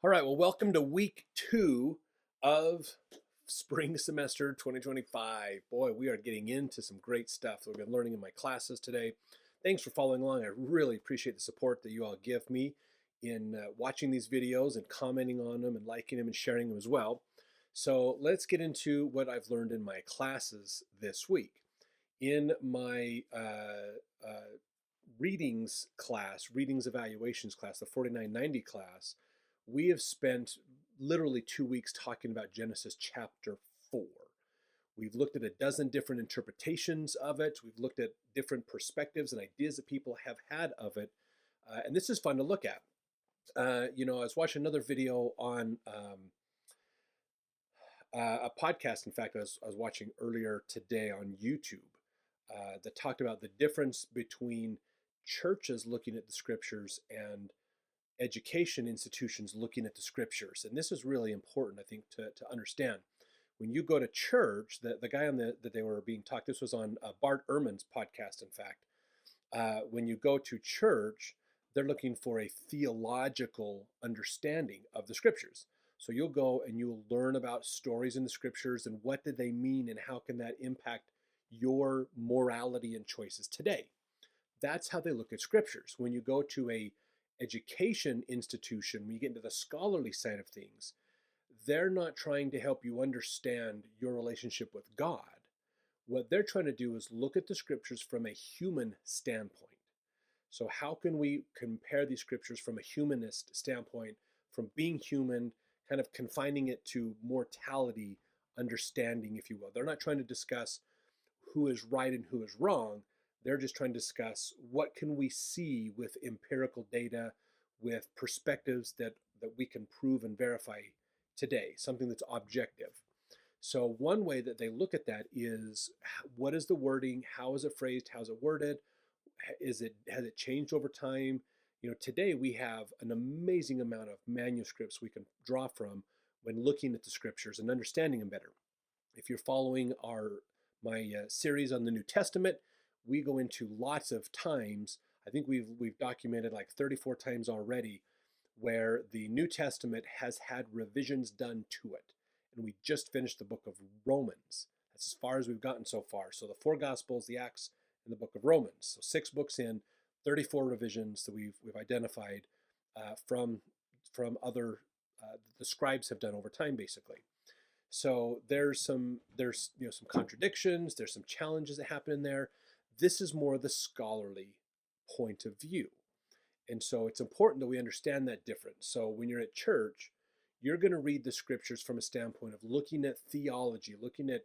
All right, well, welcome to week 2 of spring semester 2025. Boy, we are getting into some great stuff that we've been learning in my classes today. Thanks for following along. I really appreciate the support that you all give me in watching these videos and commenting on them and liking them and sharing them as well. So let's get into what I've learned in my classes this week. In my readings class, readings evaluations class, the 4990 class, we have spent literally 2 weeks talking about Genesis chapter 4. We've looked at a dozen different interpretations of it. We've looked at different perspectives and ideas that people have had of it. And this is fun to look at. I was watching another video on a podcast, in fact, I was watching earlier today on YouTube that talked about the difference between churches looking at the scriptures and education institutions looking at the scriptures. And this is really important, I think, to understand. When you go to church, the guy that they were being talked, this was on Bart Ehrman's podcast, in fact. When you go to church, they're looking for a theological understanding of the scriptures. So you'll go and you'll learn about stories in the scriptures and what did they mean and how can that impact your morality and choices today. That's how they look at scriptures. When you go to a education institution, when you get into the scholarly side of things, they're not trying to help you understand your relationship with God. What they're trying to do is look at the scriptures from a human standpoint. So how can we compare these scriptures from a humanist standpoint, from being human, kind of confining it to mortality understanding, if you will. They're not trying to discuss who is right and who is wrong. They're just trying to discuss what can we see with empirical data, with perspectives that we can prove and verify today, something that's objective. So one way that they look at that is, what is the wording? How is it phrased? How is it worded? Has it changed over time? Today we have an amazing amount of manuscripts we can draw from when looking at the scriptures and understanding them better. If you're following my series on the New Testament, we go into lots of times. I think we've documented like 34 times already where the New Testament has had revisions done to it. And we just finished the book of Romans. That's as far as we've gotten so far. So the 4 Gospels, the Acts, and the book of Romans. So 6 books in, 34 revisions that we've identified from other the scribes have done over time, basically. So there's some contradictions. There's some challenges that happen in there. This is more the scholarly point of view. And so it's important that we understand that difference. So when you're at church, you're going to read the scriptures from a standpoint of looking at theology, looking at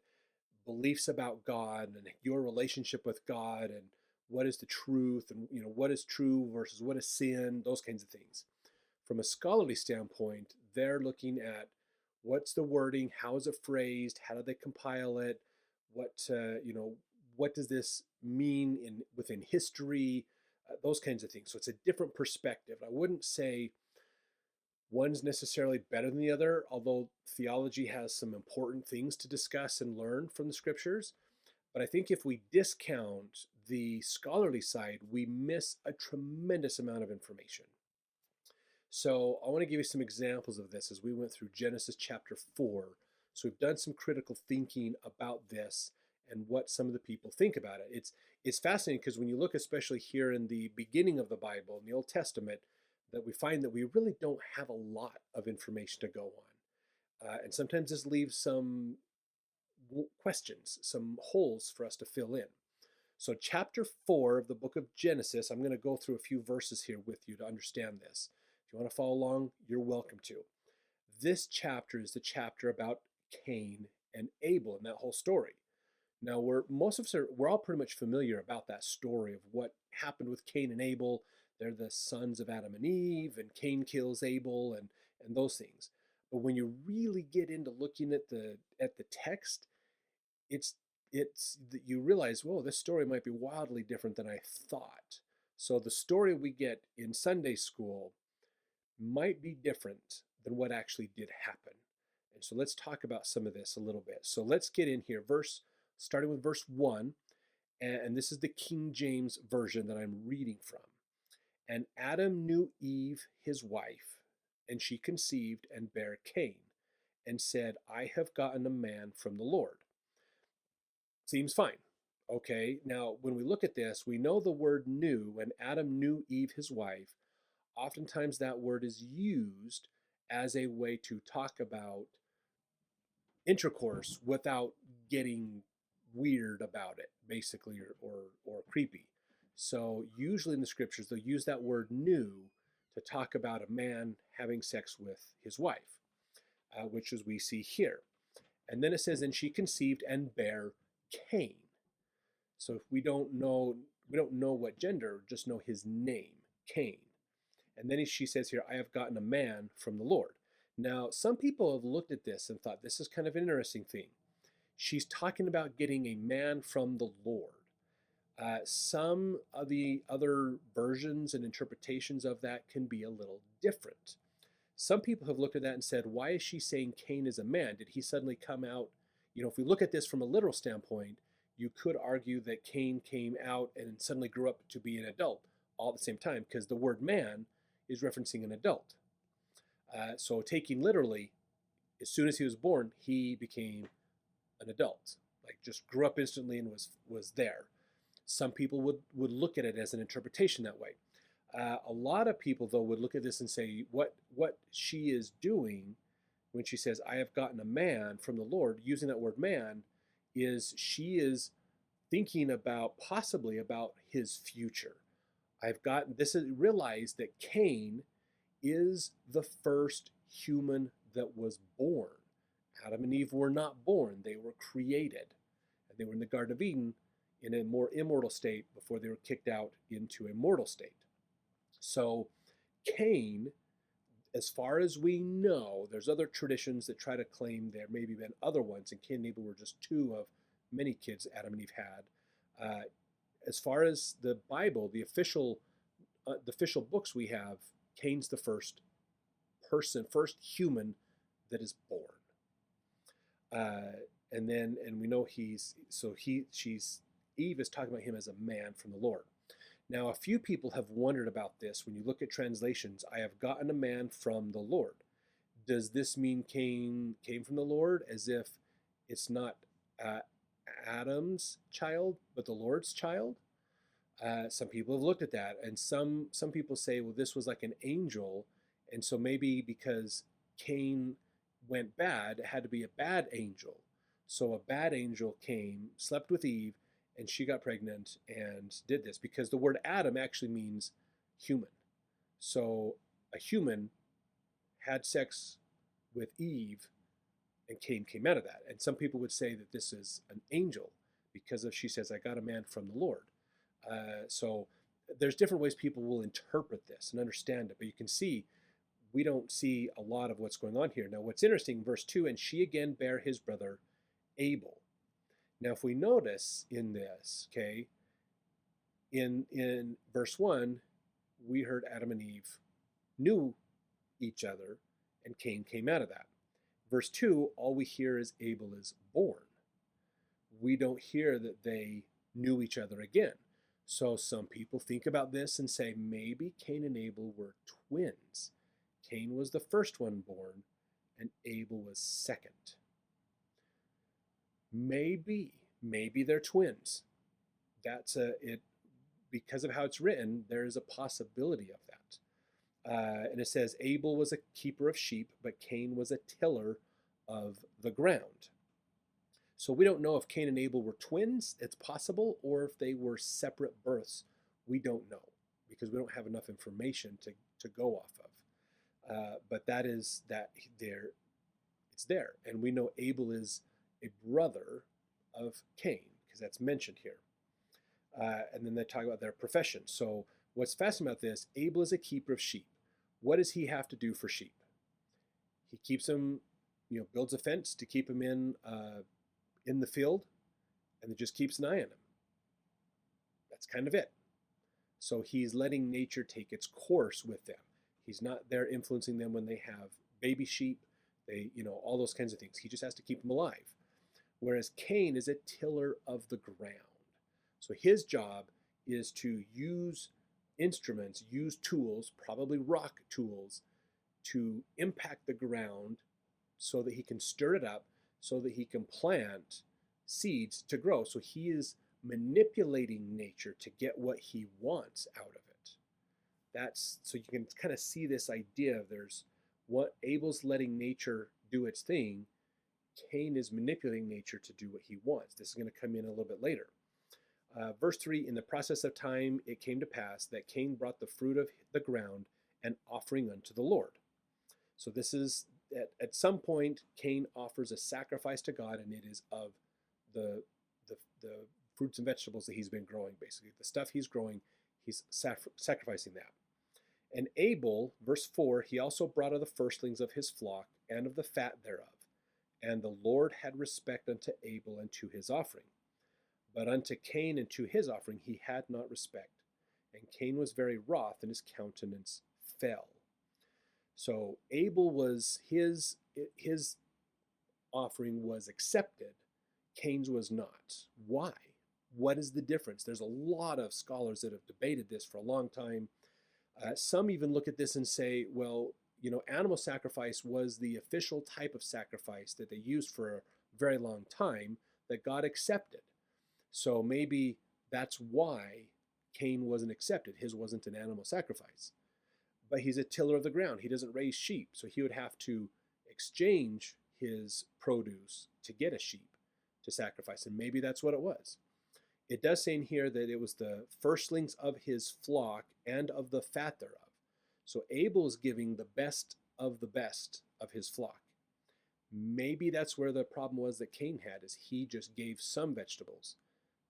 beliefs about God and your relationship with God and what is the truth and what is true versus what is sin, those kinds of things. From a scholarly standpoint, they're looking at what's the wording, how is it phrased, how do they compile it, what does this mean within history, those kinds of things. So it's a different perspective. I wouldn't say one's necessarily better than the other, although theology has some important things to discuss and learn from the scriptures. But I think if we discount the scholarly side, we miss a tremendous amount of information. So I want to give you some examples of this as we went through Genesis chapter 4. So we've done some critical thinking about this and what some of the people think about it. It's fascinating because when you look especially here in the beginning of the Bible, in the Old Testament, that we find that we really don't have a lot of information to go on. And sometimes this leaves some questions, some holes for us to fill in. So chapter 4 of the book of Genesis, I'm going to go through a few verses here with you to understand this. If you want to follow along, you're welcome to. This chapter is the chapter about Cain and Abel and that whole story. Now, most of us we're all pretty much familiar about that story of what happened with Cain and Abel. They're the sons of Adam and Eve, and Cain kills Abel, and those things. But when you really get into looking at the text, it's that you realize, whoa, this story might be wildly different than I thought. So the story we get in Sunday school might be different than what actually did happen. And so let's talk about some of this a little bit. So let's get in here, starting with verse 1, and this is the King James version that I'm reading from. And Adam knew Eve, his wife, and she conceived and bare Cain, and said, I have gotten a man from the Lord. Seems fine. Okay, now when we look at this, we know the word knew, when Adam knew Eve, his wife, oftentimes that word is used as a way to talk about intercourse without getting weird about it, basically, or creepy. So usually in the scriptures, they'll use that word knew to talk about a man having sex with his wife, which is we see here. And then it says, and she conceived and bare Cain. So if we don't know what gender, just know his name, Cain. And then she says here, I have gotten a man from the Lord. Now, some people have looked at this and thought this is kind of an interesting thing. She's talking about getting a man from the Lord. Some of the other versions and interpretations of that can be a little different. Some people have looked at that and said, why is she saying Cain is a man? Did he suddenly come out? You know, if we look at this from a literal standpoint, you could argue that Cain came out and suddenly grew up to be an adult all at the same time, because the word man is referencing an adult. So taking literally, as soon as he was born, he became an adult, like just grew up instantly and was there. Some people would look at it as an interpretation that way. A lot of people, though, would look at this and say, what she is doing when she says, I have gotten a man from the Lord, using that word man, is she is thinking about, possibly about his future. Realize that Cain is the first human that was born. Adam and Eve were not born, they were created. And they were in the Garden of Eden in a more immortal state before they were kicked out into a mortal state. So Cain, as far as we know, there's other traditions that try to claim there may have been other ones, and Cain and Able were just two of many kids Adam and Eve had. As far as the Bible, the official books we have, Cain's the first human that is born. And we know Eve is talking about him as a man from the Lord. Now, a few people have wondered about this. When you look at translations, I have gotten a man from the Lord. Does this mean Cain came from the Lord, as if it's not Adam's child, but the Lord's child? Some people have looked at that, and some people say, well, this was like an angel, and so maybe because Cain went bad, it had to be a bad angel. So a bad angel came, slept with Eve, and she got pregnant and did this, because the word Adam actually means human. So a human had sex with Eve, and Cain came out of that. And some people would say that this is an angel, because she says, I got a man from the Lord. So there's different ways people will interpret this and understand it, but you can see we don't see a lot of what's going on here. Now, what's interesting, verse 2, and she again bare his brother Abel. Now, if we notice in this, okay, in verse 1, we heard Adam and Eve knew each other, and Cain came out of that. Verse 2, all we hear is Abel is born. We don't hear that they knew each other again. So some people think about this and say maybe Cain and Abel were twins. Cain was the first one born, and Abel was second. Maybe they're twins. That's because of how it's written, there is a possibility of that. And it says Abel was a keeper of sheep, but Cain was a tiller of the ground. So we don't know if Cain and Abel were twins. It's possible, or if they were separate births. We don't know, because we don't have enough information to go off of. But it's there. And we know Abel is a brother of Cain, because that's mentioned here. And then they talk about their profession. So what's fascinating about this, Abel is a keeper of sheep. What does he have to do for sheep? He keeps them, builds a fence to keep them in the field, and it just keeps an eye on them. That's kind of it. So he's letting nature take its course with them. He's not there influencing them when they have baby sheep, all those kinds of things. He just has to keep them alive. Whereas Cain is a tiller of the ground. So his job is to use instruments, use tools, probably rock tools, to impact the ground so that he can stir it up, so that he can plant seeds to grow. So he is manipulating nature to get what he wants out of it. That's so you can kind of see this idea of there's what Abel's letting nature do its thing. Cain is manipulating nature to do what he wants. This is going to come in a little bit later. Verse 3, in the process of time, it came to pass that Cain brought the fruit of the ground an offering unto the Lord. So this is, at some point, Cain offers a sacrifice to God, and it is of the, the fruits and vegetables that he's been growing, basically. The stuff he's growing, he's sacrificing that. And Abel, verse 4, he also brought of the firstlings of his flock and of the fat thereof. And the Lord had respect unto Abel and to his offering. But unto Cain and to his offering he had not respect. And Cain was very wroth, and his countenance fell. So Abel was his offering was accepted. Cain's was not. Why? What is the difference? There's a lot of scholars that have debated this for a long time. Some even look at this and say, well, animal sacrifice was the official type of sacrifice that they used for a very long time that God accepted. So maybe that's why Cain wasn't accepted. His wasn't an animal sacrifice. But he's a tiller of the ground. He doesn't raise sheep. So he would have to exchange his produce to get a sheep to sacrifice. And maybe that's what it was. It does say in here that it was the firstlings of his flock and of the fat thereof. So Abel is giving the best of his flock. Maybe that's where the problem was that Cain had, is he just gave some vegetables,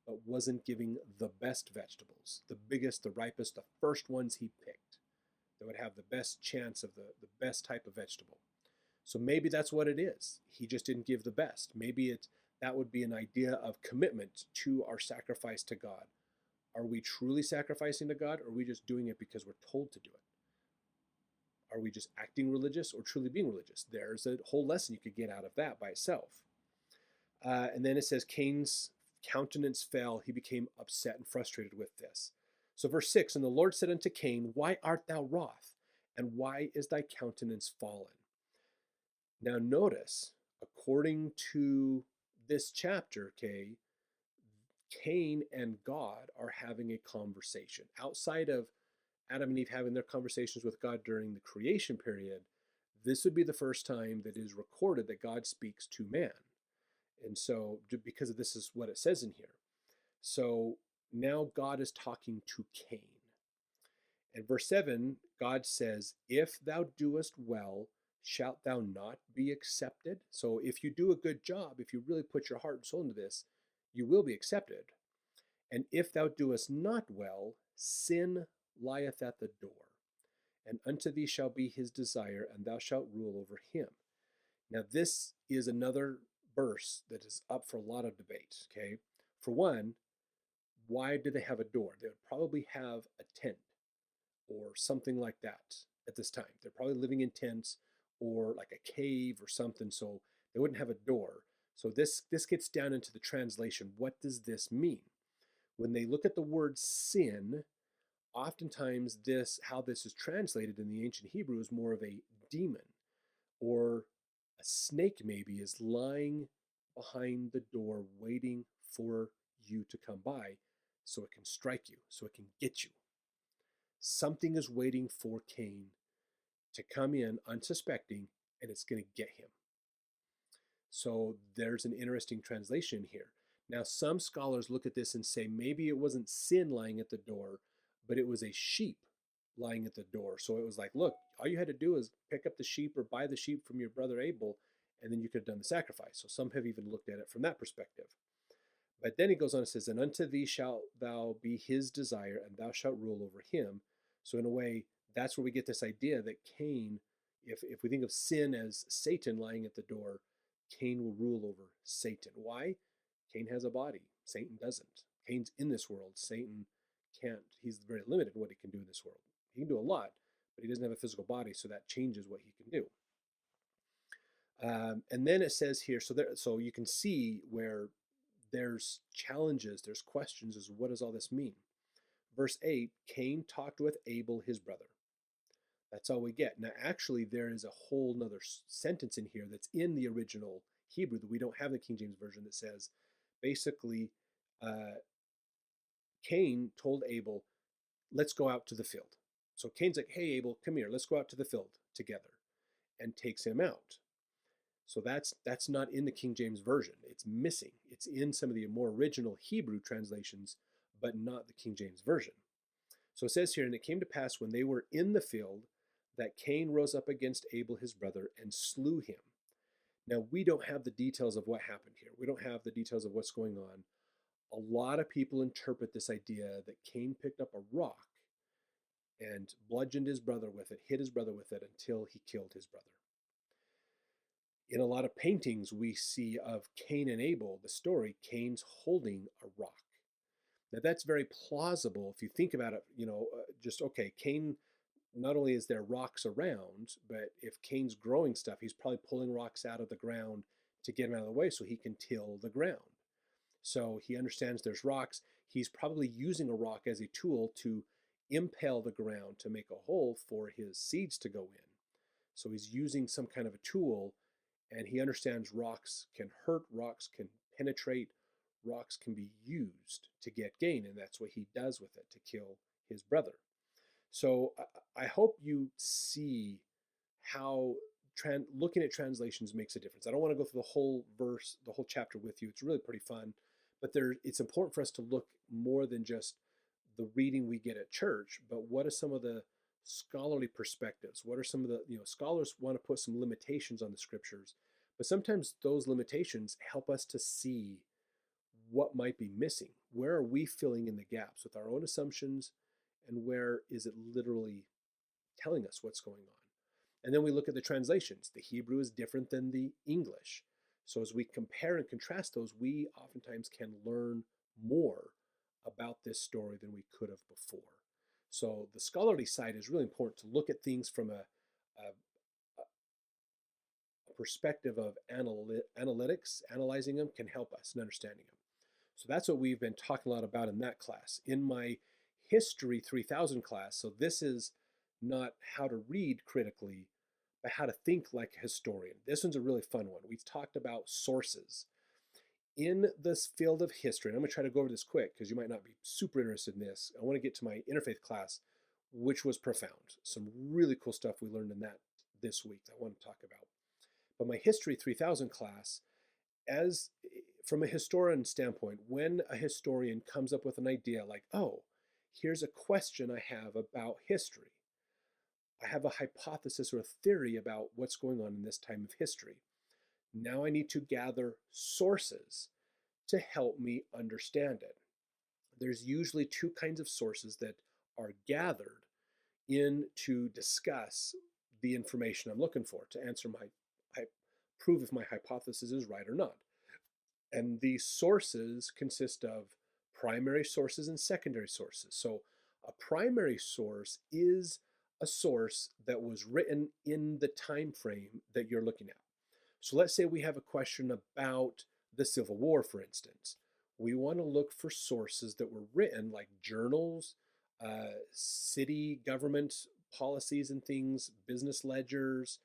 but wasn't giving the best vegetables, the biggest, the ripest, the first ones he picked that would have the best chance of the best type of vegetable. So maybe that's what it is. He just didn't give the best. Maybe that would be an idea of commitment to our sacrifice to God. Are we truly sacrificing to God, or are we just doing it because we're told to do it? Are we just acting religious or truly being religious? There's a whole lesson you could get out of that by itself. And then it says, Cain's countenance fell. He became upset and frustrated with this. So verse 6, and the Lord said unto Cain, why art thou wroth? And why is thy countenance fallen? Now notice, according to this chapter, okay, Cain and God are having a conversation. Outside of Adam and Eve having their conversations with God during the creation period, this would be the first time that it is recorded that God speaks to man. And so, because of this is what it says in here. So now God is talking to Cain. And verse 7, God says, if thou doest well, shalt thou not be accepted? So if you do a good job, if you really put your heart and soul into this, you will be accepted. And if thou doest not well, sin lieth at the door, and unto thee shall be his desire, and thou shalt rule over him. Now this is another verse that is up for a lot of debate, okay? For one, why do they have a door? They would probably have a tent or something like that at this time. They're probably living in tents or like a cave or something, so they wouldn't have a door. So this gets down into the translation. What does this mean? When they look at the word sin, oftentimes how this is translated in the ancient Hebrew is more of a demon, or a snake maybe is lying behind the door waiting for you to come by so it can strike you, so it can get you. Something is waiting for Cain to come in unsuspecting, and it's going to get him. So there's an interesting translation here. Now, some scholars look at this and say maybe it wasn't sin lying at the door, but it was a sheep lying at the door. So it was like, look, all you had to do is pick up the sheep or buy the sheep from your brother Abel, and then you could have done the sacrifice. So some have even looked at it from that perspective. But then he goes on and says, and unto thee shalt thou be his desire, and thou shalt rule over him. So in a way, that's where we get this idea that Cain, if we think of sin as Satan lying at the door, Cain will rule over Satan. Why? Cain has a body. Satan doesn't. Cain's in this world. Satan can't. He's very limited in what he can do in this world. He can do a lot, but he doesn't have a physical body, so that changes what he can do. And then it says here, so you can see where there's challenges, there's questions as what does all this mean? Verse 8, Cain talked with Abel his brother. That's all we get. Now, actually, there is a whole nother sentence in here that's in the original Hebrew that we don't have in the King James Version that says, basically, uh, Cain told Abel, let's go out to the field. So Cain's like, hey, Abel, come here, let's go out to the field together, and takes him out. So that's not in the King James Version. It's missing. It's in some of the more original Hebrew translations, but not the King James Version. So it says here, and it came to pass when they were in the field that Cain rose up against Abel his brother and slew him. Now, we don't have the details of what happened here. We don't have the details of what's going on. A lot of people interpret this idea that Cain picked up a rock and bludgeoned his brother with it, hit his brother with it until he killed his brother. In a lot of paintings we see of Cain and Abel, the story, Cain's holding a rock. Now that's very plausible if you think about it, just okay, Cain, not only is there rocks around, but if Cain's growing stuff, he's probably pulling rocks out of the ground to get him out of the way so he can till the ground. So he understands there's rocks. He's probably using a rock as a tool to impale the ground to make a hole for his seeds to go in. So he's using some kind of a tool, and he understands rocks can hurt, rocks can penetrate, rocks can be used to get gain, and that's what he does with it to kill his brother. So I hope you see how looking at translations makes a difference. I don't want to go through the whole verse, the whole chapter with you. It's really pretty fun, but it's important for us to look more than just the reading we get at church, but what are some of the scholarly perspectives? What are some of the, scholars want to put some limitations on the scriptures, but sometimes those limitations help us to see what might be missing. Where are we filling in the gaps with our own assumptions, and where is it literally telling us what's going on? And then we look at the translations. The Hebrew is different than the English. So as we compare and contrast those, we oftentimes can learn more about this story than we could have before. So the scholarly side is really important to look at things from a perspective of analytics. Analyzing them can help us in understanding them. So that's what we've been talking a lot about in that class. In my History 3000 class, so this is not how to read critically, but how to think like a historian. This one's a really fun one. We've talked about sources. In this field of history, and I'm going to try to go over this quick because you might not be super interested in this. I want to get to my interfaith class, which was profound. Some really cool stuff we learned in that this week that I want to talk about. But my History 3000 class, as from a historian standpoint, when a historian comes up with an idea like, oh, here's a question I have about history. I have a hypothesis or a theory about what's going on in this time of history. Now I need to gather sources to help me understand it. There's usually two kinds of sources that are gathered in to discuss the information I'm looking for to answer prove if my hypothesis is right or not. And these sources consist of primary sources and secondary sources. So a primary source is a source that was written in the time frame that you're looking at. So let's say we have a question about the Civil War, for instance. We want to look for sources that were written, like journals, city government policies and things, business ledgers,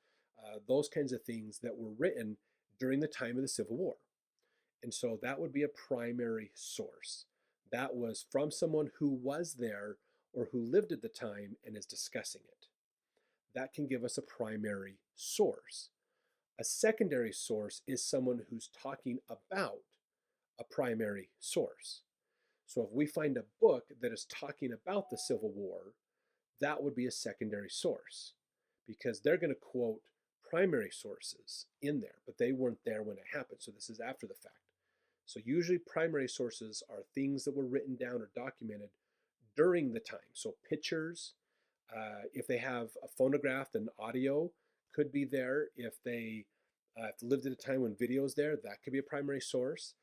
those kinds of things that were written during the time of the Civil War. And so that would be a primary source. That was from someone who was there or who lived at the time and is discussing it. That can give us a primary source. A secondary source is someone who's talking about a primary source. So if we find a book that is talking about the Civil War, that would be a secondary source because they're going to quote primary sources in there, but they weren't there when it happened. So this is after the fact. So usually primary sources are things that were written down or documented during the time. So pictures, if they have a phonograph, then audio could be there. If they lived at a time when video is there, that could be a primary source.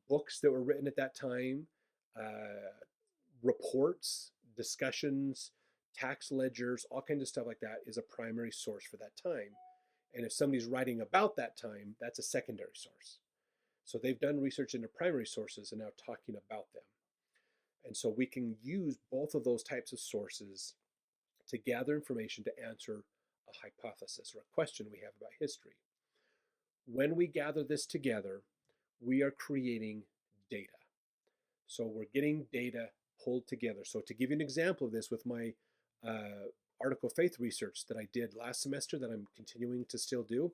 Books that were written at that time, reports, discussions, tax ledgers, all kinds of stuff like that is a primary source for that time. And if somebody's writing about that time, that's a secondary source. So they've done research into primary sources and now talking about them. And so we can use both of those types of sources to gather information to answer a hypothesis or a question we have about history. When we gather this together, we are creating data. So we're getting data pulled together. So to give you an example of this with my article of faith research that I did last semester that I'm continuing to still do,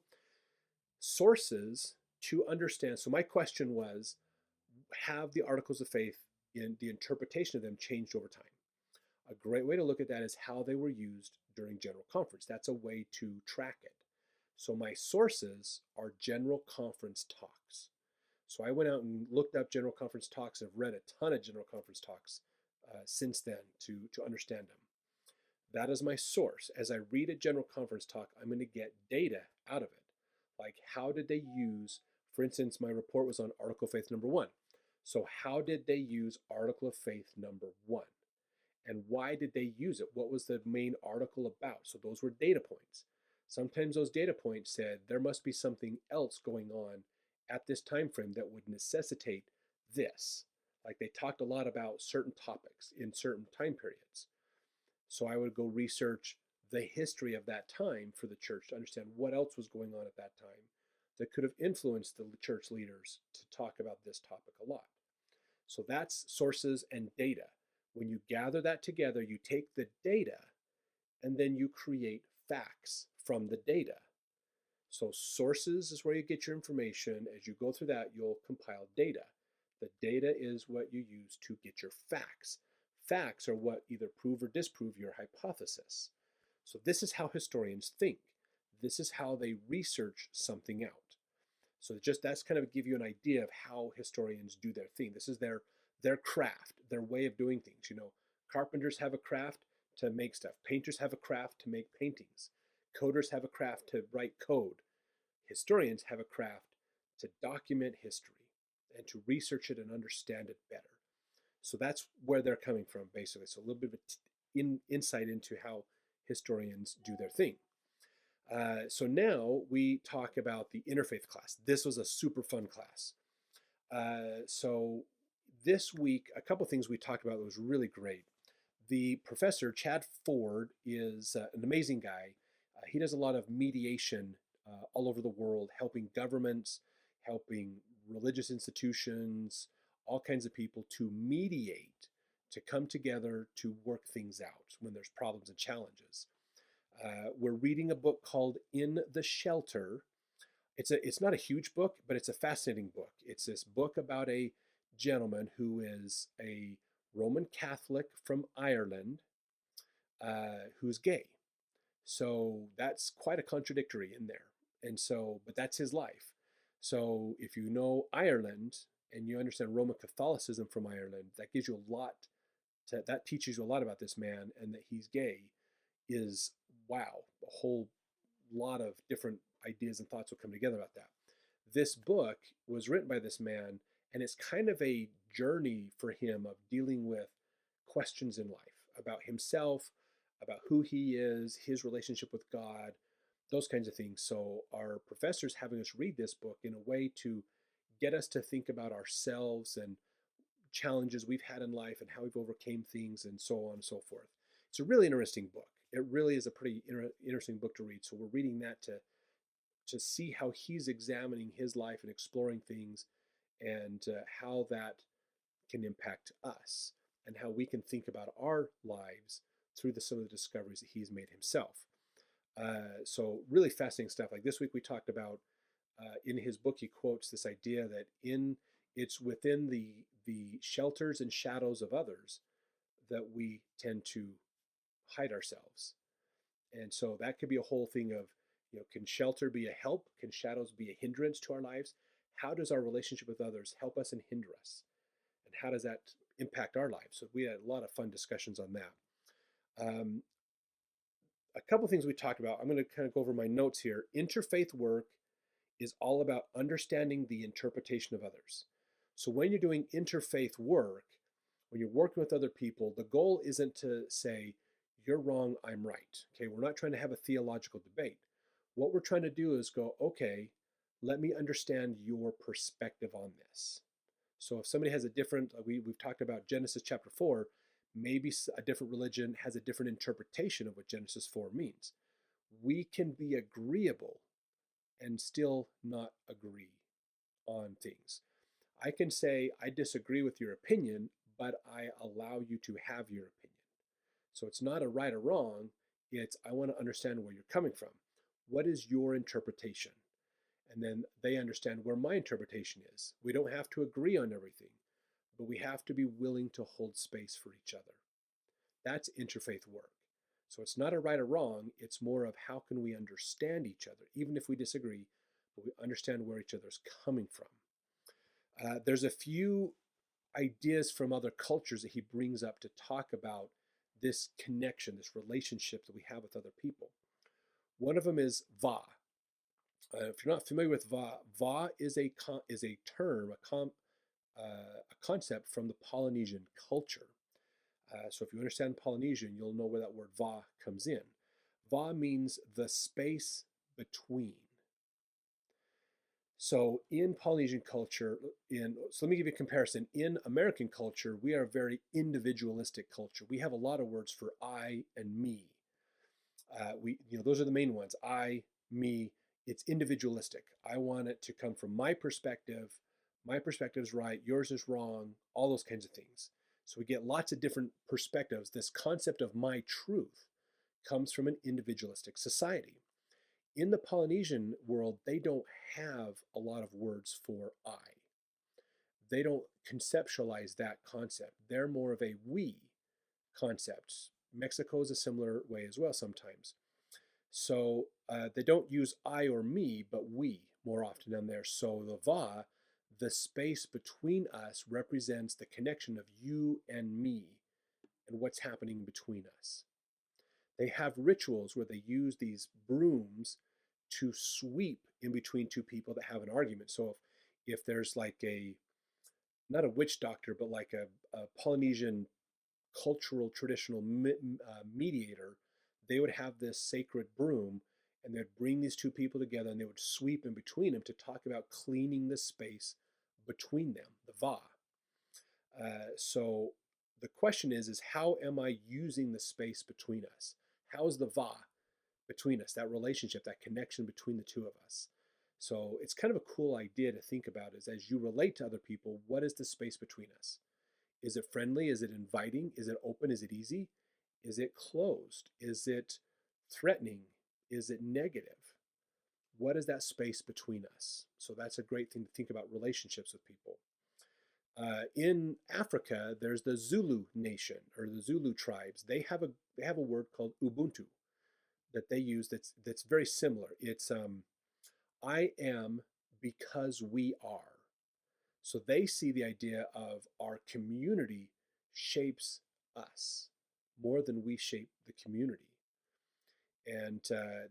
sources to understand. So my question was, have the articles of faith in the interpretation of them changed over time? A great way to look at that is how they were used during General Conference. That's a way to track it. So my sources are General Conference talks. So I went out and looked up General Conference talks and have read a ton of General Conference talks since then to understand them. That is my source. As I read a General Conference talk, I'm going to get data out of it. Like, how did they use, for instance, my report was on Article of Faith number 1. So how did they use Article of Faith number 1? And why did they use it? What was the main article about? So those were data points. Sometimes those data points said there must be something else going on at this time frame that would necessitate this. Like they talked a lot about certain topics in certain time periods. So I would go research the history of that time for the church to understand what else was going on at that time that could have influenced the church leaders to talk about this topic a lot. So that's sources and data. When you gather that together, you take the data and then you create facts from the data. So sources is where you get your information. As you go through that, you'll compile data. The data is what you use to get your facts. Facts are what either prove or disprove your hypothesis. So this is how historians think. This is how they research something out. So just that's kind of give you an idea of how historians do their thing. This is their craft, their way of doing things. You know, carpenters have a craft to make stuff. Painters have a craft to make paintings. Coders have a craft to write code. Historians have a craft to document history and to research it and understand it better. So that's where they're coming from, basically. So a little bit of insight into how historians do their thing. So now we talk about the interfaith class. This was a super fun class. So this week, a couple things we talked about that was really great. The professor, Chad Ford, is an amazing guy. He does a lot of mediation all over the world, helping governments, helping religious institutions, all kinds of people to mediate, to come together to work things out when there's problems and challenges. We're reading a book called In the Shelter. It's not a huge book, but it's a fascinating book. It's this book about a gentleman who is a Roman Catholic from Ireland who's gay. So that's quite a contradictory in there. And so, but that's his life. So if you know Ireland and you understand Roman Catholicism from Ireland, that gives you a lot that teaches you a lot about this man, and that he's gay is, wow, a whole lot of different ideas and thoughts will come together about that. This book was written by this man, and it's kind of a journey for him of dealing with questions in life about himself, about who he is, his relationship with God, those kinds of things. So our professor's having us read this book in a way to get us to think about ourselves and challenges we've had in life and how we've overcame things and so on and so forth. It's a really interesting book. It really is a pretty interesting book to read. So we're reading that to see how he's examining his life and exploring things, and how that can impact us and how we can think about our lives through some of the discoveries that he's made himself. So really fascinating stuff. Like this week we talked about, in his book he quotes this idea that it's within the shelters and shadows of others that we tend to hide ourselves. And so that could be a whole thing of, can shelter be a help? Can shadows be a hindrance to our lives? How does our relationship with others help us and hinder us? And how does that impact our lives? So we had a lot of fun discussions on that. A couple things we talked about. I'm going to kind of go over my notes here. Interfaith work is all about understanding the interpretation of others. So when you're doing interfaith work, when you're working with other people, the goal isn't to say, you're wrong, I'm right. Okay, we're not trying to have a theological debate. What we're trying to do is go, okay, let me understand your perspective on this. So if somebody has a different, we've talked about Genesis chapter 4, maybe a different religion has a different interpretation of what Genesis 4 means. We can be agreeable and still not agree on things. I can say, I disagree with your opinion, but I allow you to have your opinion. So it's not a right or wrong, it's I want to understand where you're coming from. What is your interpretation? And then they understand where my interpretation is. We don't have to agree on everything, but we have to be willing to hold space for each other. That's interfaith work. So it's not a right or wrong, it's more of how can we understand each other, even if we disagree, but we understand where each other's coming from. There's a few ideas from other cultures that he brings up to talk about this connection, this relationship that we have with other people. One of them is va. If you're not familiar with va, va is a term, a concept from the Polynesian culture. So if you understand Polynesian, you'll know where that word va comes in. Va means the space between. So in Polynesian culture, so let me give you a comparison. In American culture, we are a very individualistic culture. We have a lot of words for I and me. Those are the main ones. I, me. It's individualistic. I want it to come from my perspective. My perspective is right. Yours is wrong. All those kinds of things. So we get lots of different perspectives. This concept of my truth comes from an individualistic society. In the Polynesian world, they don't have a lot of words for I. They don't conceptualize that concept. They're more of a we concept. Mexico is a similar way as well sometimes. So they don't use I or me, but we more often than there. So the va, the space between us, represents the connection of you and me and what's happening between us. They have rituals where they use these brooms to sweep in between two people that have an argument. So if there's like not a witch doctor, but like a Polynesian cultural traditional mediator, they would have this sacred broom and they'd bring these two people together and they would sweep in between them to talk about cleaning the space between them, the va. So the question is how am I using the space between us? How is the va between us, that relationship, that connection between the two of us? So it's kind of a cool idea to think about is as you relate to other people, what is the space between us? Is it friendly? Is it inviting? Is it open? Is it easy? Is it closed? Is it threatening? Is it negative? What is that space between us? So that's a great thing to think about relationships with people. In Africa, there's the Zulu nation or the Zulu tribes. They have a word called Ubuntu that they use that's very similar. It's I am because we are. So they see the idea of our community shapes us more than we shape the community. And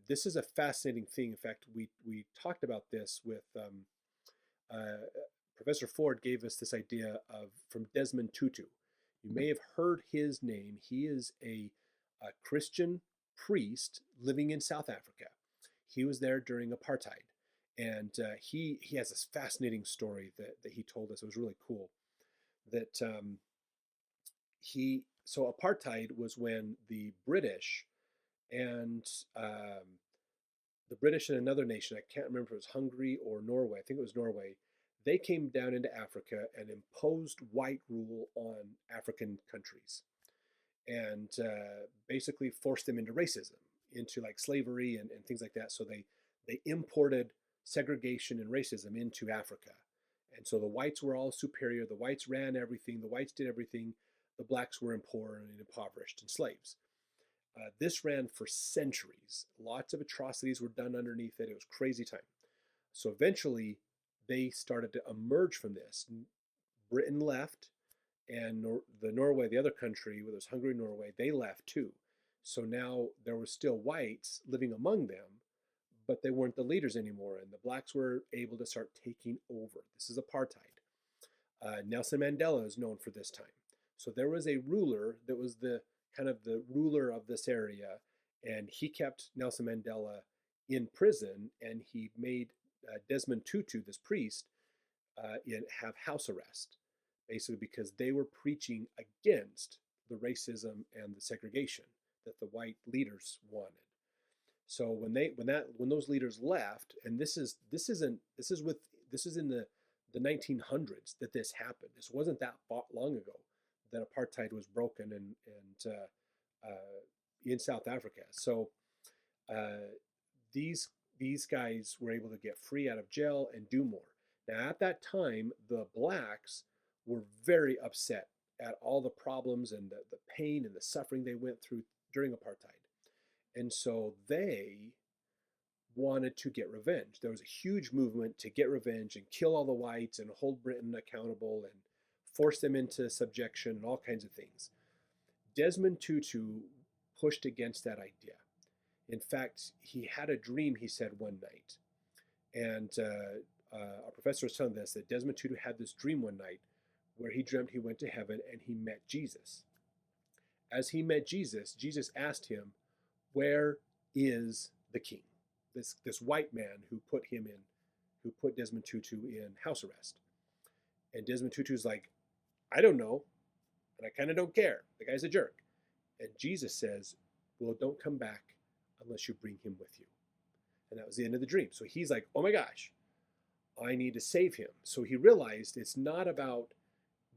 this is a fascinating thing. In fact, we talked about this with Professor Ford gave us this idea from Desmond Tutu. You may have heard his name. He is a Christian priest living in South Africa. He was there during apartheid. And he has this fascinating story that he told us. It was really cool. That so apartheid was when the British and another nation, I can't remember if it was Hungary or Norway, I think it was Norway, they came down into Africa and imposed white rule on African countries and basically forced them into racism, into like slavery and things like that. So they imported segregation and racism into Africa. And so the whites were all superior. The whites ran everything. The whites did everything. The blacks were poor and impoverished and slaves. This ran for centuries. Lots of atrocities were done underneath it. It was crazy time. So eventually they started to emerge from this. Britain left and the other country, whether it was Hungary, Norway, they left too. So now there were still whites living among them, but they weren't the leaders anymore, and the blacks were able to start taking over. This is apartheid. Nelson Mandela is known for this time. So there was a ruler that was the ruler of this area, and he kept Nelson Mandela in prison, and he made Desmond Tutu, this priest, have house arrest, basically because they were preaching against the racism and the segregation that the white leaders wanted. So when those leaders left, and this is in the 1900s that this happened. This wasn't that long ago that apartheid was broken in South Africa. So uh, these guys were able to get free out of jail and do more. Now at that time, the blacks were very upset at all the problems and the pain and the suffering they went through during apartheid. And so they wanted to get revenge. There was a huge movement to get revenge and kill all the whites and hold Britain accountable and force them into subjection and all kinds of things. Desmond Tutu pushed against that idea. In fact, he had a dream, he said, one night. And our professor was telling us that Desmond Tutu had this dream one night where he dreamt he went to heaven and he met Jesus. As he met Jesus, Jesus asked him, "Where is the king?" This white man who put Desmond Tutu in house arrest. And Desmond Tutu's like, "I don't know, and I kind of don't care. The guy's a jerk." And Jesus says, "Well, don't come back unless you bring him with you." And that was the end of the dream. So he's like, "Oh my gosh, I need to save him." So he realized it's not about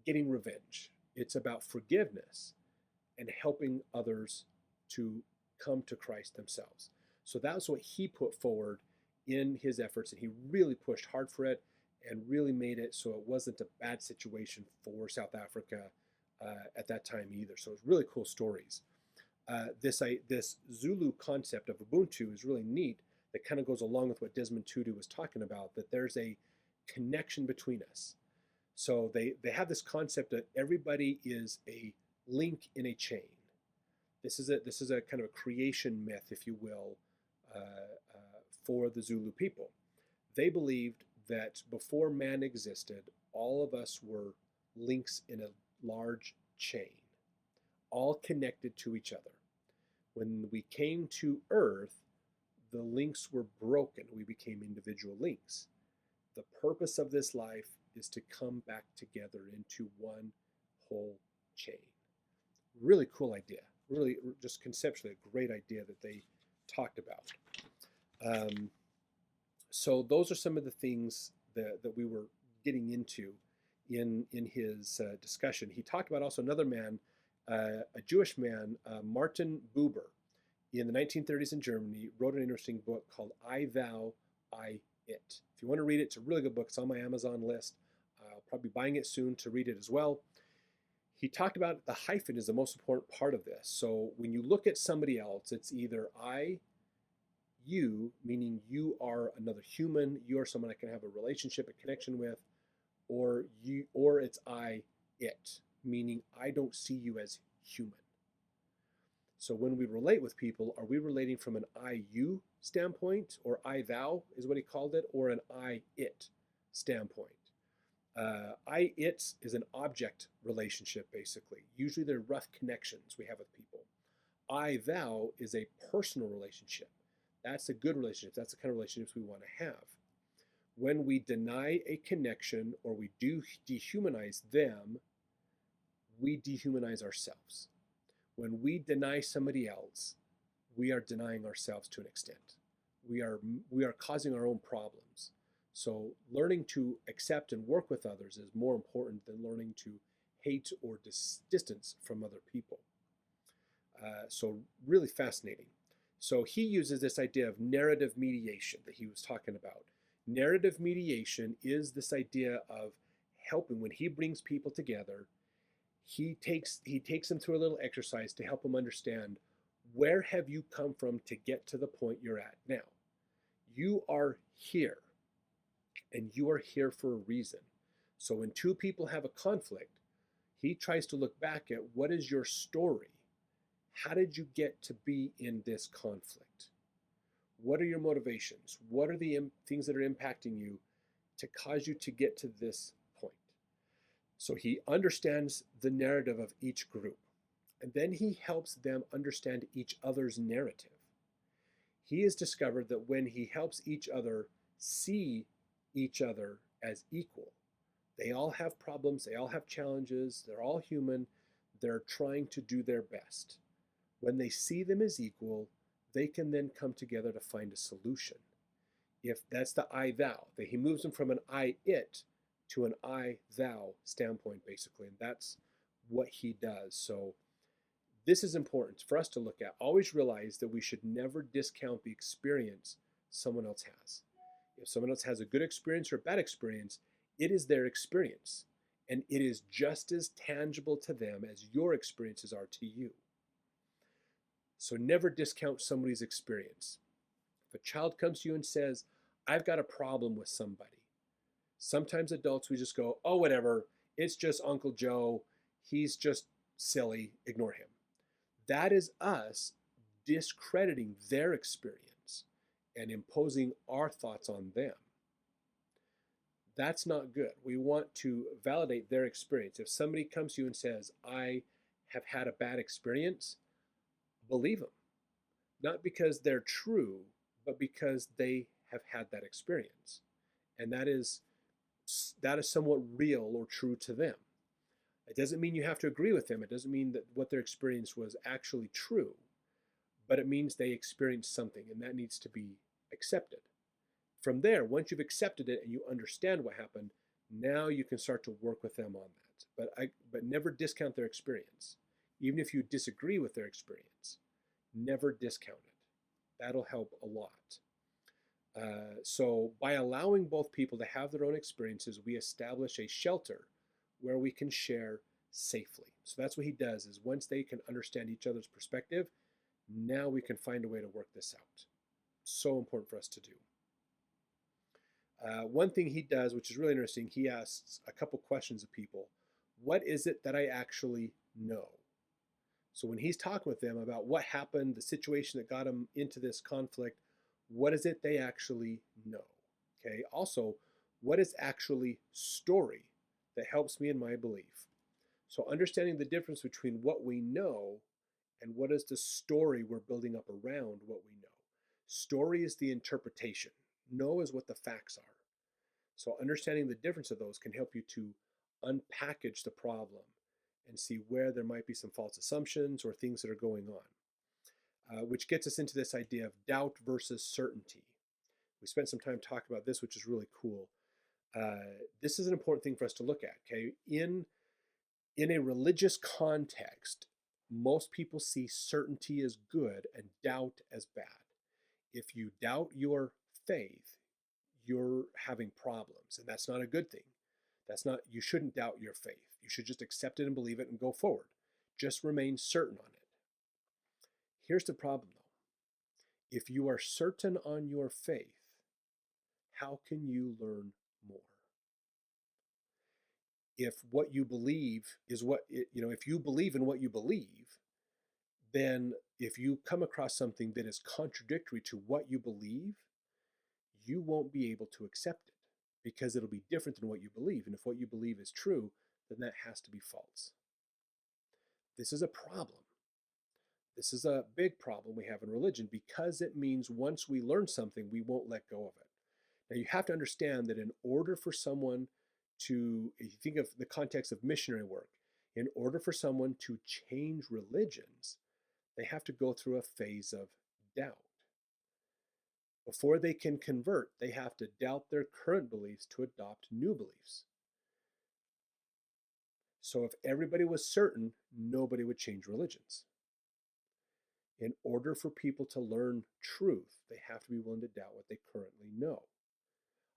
getting revenge. It's about forgiveness and helping others to come to Christ themselves. So that's what he put forward in his efforts, and he really pushed hard for it and really made it so it wasn't a bad situation for South Africa at that time either. So it's really cool stories. This Zulu concept of Ubuntu is really neat. That kind of goes along with what Desmond Tutu was talking about, that there's a connection between us. So they have this concept that everybody is a link in a chain. This is a kind of a creation myth, if you will, for the Zulu people. They believed that before man existed, all of us were links in a large chain, all connected to each other. When we came to Earth, the links were broken. We became individual links. The purpose of this life is to come back together into one whole chain. Really cool idea. Really, just conceptually, a great idea that they talked about. So those are some of the things that we were getting into in his discussion. He talked about also another man, a Jewish man, Martin Buber, in the 1930s in Germany, wrote an interesting book called I, Thou, I, It. If you want to read it, it's a really good book. It's on my Amazon list. I'll probably be buying it soon to read it as well. He talked about the hyphen is the most important part of this. So when you look at somebody else, it's either I, you, meaning you are another human, you are someone I can have a relationship, a connection with, or it's I, it, meaning I don't see you as human. So when we relate with people, are we relating from an I-you standpoint, or I-thou is what he called it, or an I-it standpoint? I-it is an object relationship, basically. Usually they're rough connections we have with people. I-thou is a personal relationship. That's a good relationship. That's the kind of relationships we want to have. When we deny a connection or we do dehumanize them, we dehumanize ourselves. When we deny somebody else, we are denying ourselves to an extent. We are causing our own problems. So learning to accept and work with others is more important than learning to hate or distance from other people. So really fascinating. So he uses this idea of narrative mediation that he was talking about. Narrative mediation is this idea of helping. When he brings people together, he takes them through a little exercise to help them understand, where have you come from to get to the point you're at now? You are here, and you are here for a reason. So when two people have a conflict, he tries to look back at, what is your story? How did you get to be in this conflict? What are your motivations? What are the things that are impacting you to cause you to get to this point? So he understands the narrative of each group, and then he helps them understand each other's narrative. He has discovered that when he helps each other see each other as equal, they all have problems, they all have challenges, they're all human, they're trying to do their best. When they see them as equal, they can then come together to find a solution. If that's the I thou, that he moves them from an I it to an I thou standpoint, basically. And that's what he does. So this is important for us to look at. Always realize that we should never discount the experience someone else has. If someone else has a good experience or a bad experience, it is their experience. And it is just as tangible to them as your experiences are to you. So never discount somebody's experience. If a child comes to you and says, I've got a problem with somebody, sometimes adults, we just go, oh, whatever, it's just Uncle Joe, he's just silly, ignore him. That is us discrediting their experience and imposing our thoughts on them. That's not good. We want to validate their experience. If somebody comes to you and says, I have had a bad experience, believe them. Not because they're true, but because they have had that experience. And that is somewhat real or true to them. It doesn't mean you have to agree with them. It doesn't mean that what their experience was actually true, but it means they experienced something, and that needs to be accepted. From there, once you've accepted it and you understand what happened, now you can start to work with them on that. But never discount their experience. Even if you disagree with their experience, never discount it. That'll help a lot. So by allowing both people to have their own experiences, we establish a shelter where we can share safely. So that's what he does, is once they can understand each other's perspective, now we can find a way to work this out. So important for us to do. One thing he does, which is really interesting, he asks a couple questions of people. What is it that I actually know? So when he's talking with them about what happened, the situation that got them into this conflict, what is it they actually know? Okay. Also, what is actually story that helps me in my belief? So understanding the difference between what we know and what is the story we're building up around what we know. Story is the interpretation. Know is what the facts are. So understanding the difference of those can help you to unpackage the problem and see where there might be some false assumptions or things that are going on. Which gets us into this idea of doubt versus certainty. We spent some time talking about this, which is really cool. This is an important thing for us to look at. Okay, in a religious context, most people see certainty as good and doubt as bad. If you doubt your faith, you're having problems, and that's not a good thing. You shouldn't doubt your faith. You should just accept it and believe it and go forward. Just remain certain on it. Here's the problem though. If you are certain on your faith, how can you learn more? If what you believe is if you believe in what you believe, then if you come across something that is contradictory to what you believe, you won't be able to accept it because it'll be different than what you believe. And if what you believe is true, then that has to be false. This is a problem. This is a big problem we have in religion because it means once we learn something, we won't let go of it. Now, you have to understand that in order for someone to, if you think of the context of missionary work, in order for someone to change religions, they have to go through a phase of doubt. Before they can convert, they have to doubt their current beliefs to adopt new beliefs. So if everybody was certain, nobody would change religions. In order for people to learn truth, they have to be willing to doubt what they currently know.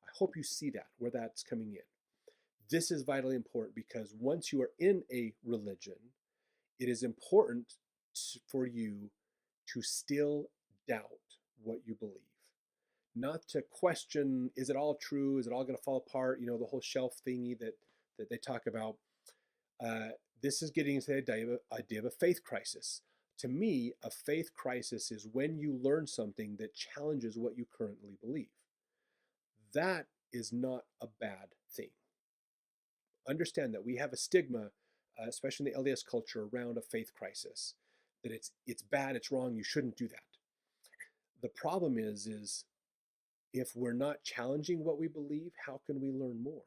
I hope you see that, where that's coming in. This is vitally important because once you are in a religion, it is important for you to still doubt what you believe. Not to question, is it all true? Is it all going to fall apart? The whole shelf thingy that they talk about. This is getting into the idea of a faith crisis. To me, a faith crisis is when you learn something that challenges what you currently believe. That is not a bad thing. Understand that we have a stigma, especially in the LDS culture, around a faith crisis, that it's bad, it's wrong, you shouldn't do that. The problem is if we're not challenging what we believe, how can we learn more?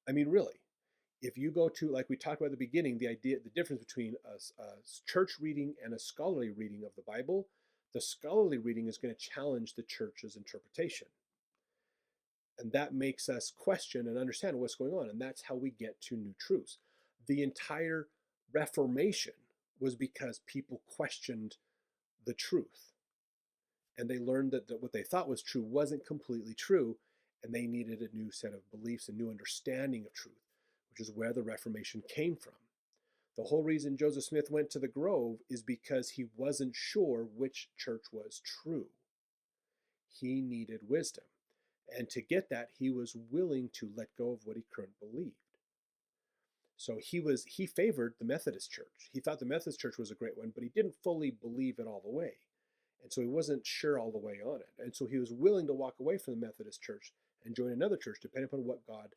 I mean, really, If you go to, like we talked about at the beginning, the difference between a church reading and a scholarly reading of the Bible, the scholarly reading is going to challenge the church's interpretation. And that makes us question and understand what's going on. And that's how we get to new truths. The entire Reformation was because people questioned the truth. And they learned that what they thought was true wasn't completely true. And they needed a new set of beliefs, a new understanding of truth, which is where the Reformation came from. The whole reason Joseph Smith went to the Grove is because he wasn't sure which church was true. He needed wisdom. And to get that, he was willing to let go of what he currently believed. So he favored the Methodist Church. He thought the Methodist Church was a great one, but he didn't fully believe it all the way. And so he wasn't sure all the way on it. And so he was willing to walk away from the Methodist Church and join another church, depending upon what God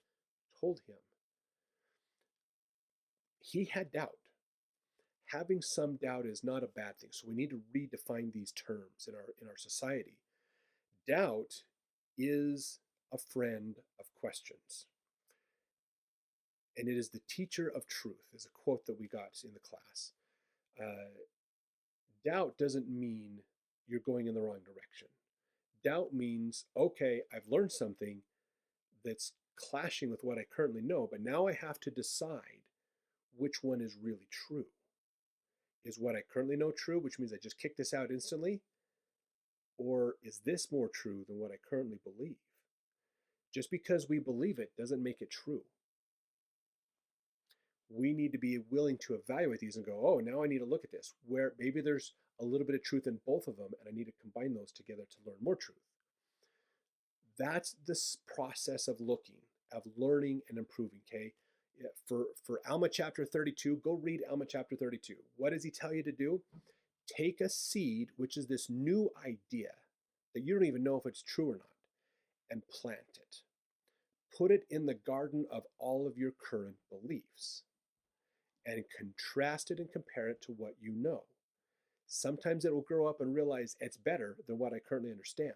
told him. He had doubt. Having some doubt is not a bad thing. So we need to redefine these terms in our society. Doubt is a friend of questions. And it is the teacher of truth, is a quote that we got in the class. Doubt doesn't mean you're going in the wrong direction. Doubt means, okay, I've learned something that's clashing with what I currently know, but now I have to decide which one is really true. Is what I currently know true, which means I just kick this out instantly? Or is this more true than what I currently believe? Just because we believe it doesn't make it true. We need to be willing to evaluate these and go, oh, now I need to look at this, where maybe there's a little bit of truth in both of them, and I need to combine those together to learn more truth. That's this process of looking, of learning and improving, okay? For Alma chapter 32, go read Alma chapter 32. What does he tell you to do? Take a seed, which is this new idea that you don't even know if it's true or not, and plant it. Put it in the garden of all of your current beliefs and contrast it and compare it to what you know. Sometimes it will grow up and realize it's better than what I currently understand,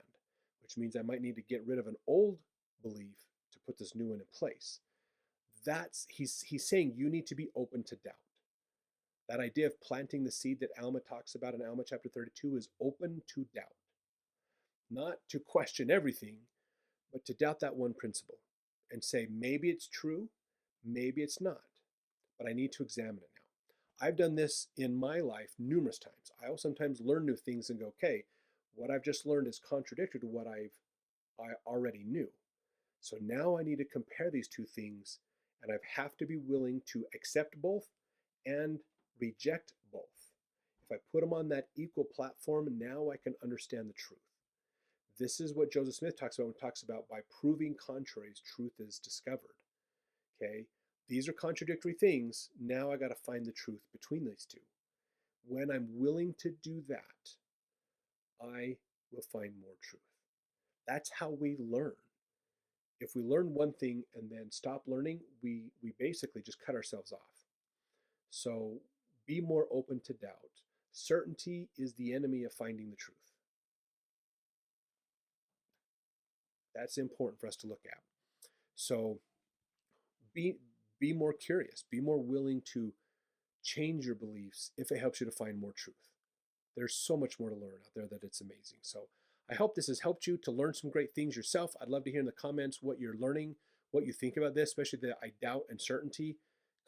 which means I might need to get rid of an old belief to put this new one in place. He's saying you need to be open to doubt. That idea of planting the seed that Alma talks about in Alma chapter 32 is open to doubt. Not to question everything, but to doubt that one principle and say, maybe it's true, maybe it's not, but I need to examine it now. I've done this in my life numerous times. I will sometimes learn new things and go, okay, what I've just learned is contradictory to what I already knew. So now I need to compare these two things, and I have to be willing to accept both and reject both. If I put them on that equal platform, now I can understand the truth. This is what Joseph Smith talks about when he talks about by proving contraries, truth is discovered. Okay? These are contradictory things. Now I got to find the truth between these two. When I'm willing to do that, I will find more truth. That's how we learn. If we learn one thing and then stop learning, we basically just cut ourselves off. So be more open to doubt. Certainty is the enemy of finding the truth. That's important for us to look at. So be more curious, be more willing to change your beliefs if it helps you to find more truth. There's so much more to learn out there that it's amazing. So I hope this has helped you to learn some great things yourself. I'd love to hear in the comments what you're learning, what you think about this, especially the I doubt and certainty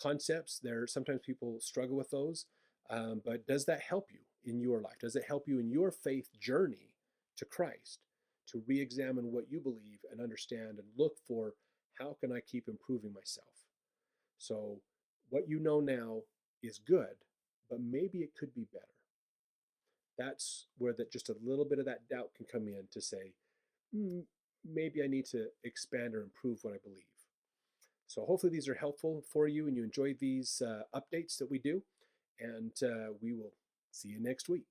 concepts. Sometimes people struggle with those, but does that help you in your life? Does it help you in your faith journey to Christ to re-examine what you believe and understand and look for how can I keep improving myself? So what you know now is good, but maybe it could be better. That's where just a little bit of that doubt can come in to say, maybe I need to expand or improve what I believe. So hopefully these are helpful for you and you enjoy these updates that we do. And we will see you next week.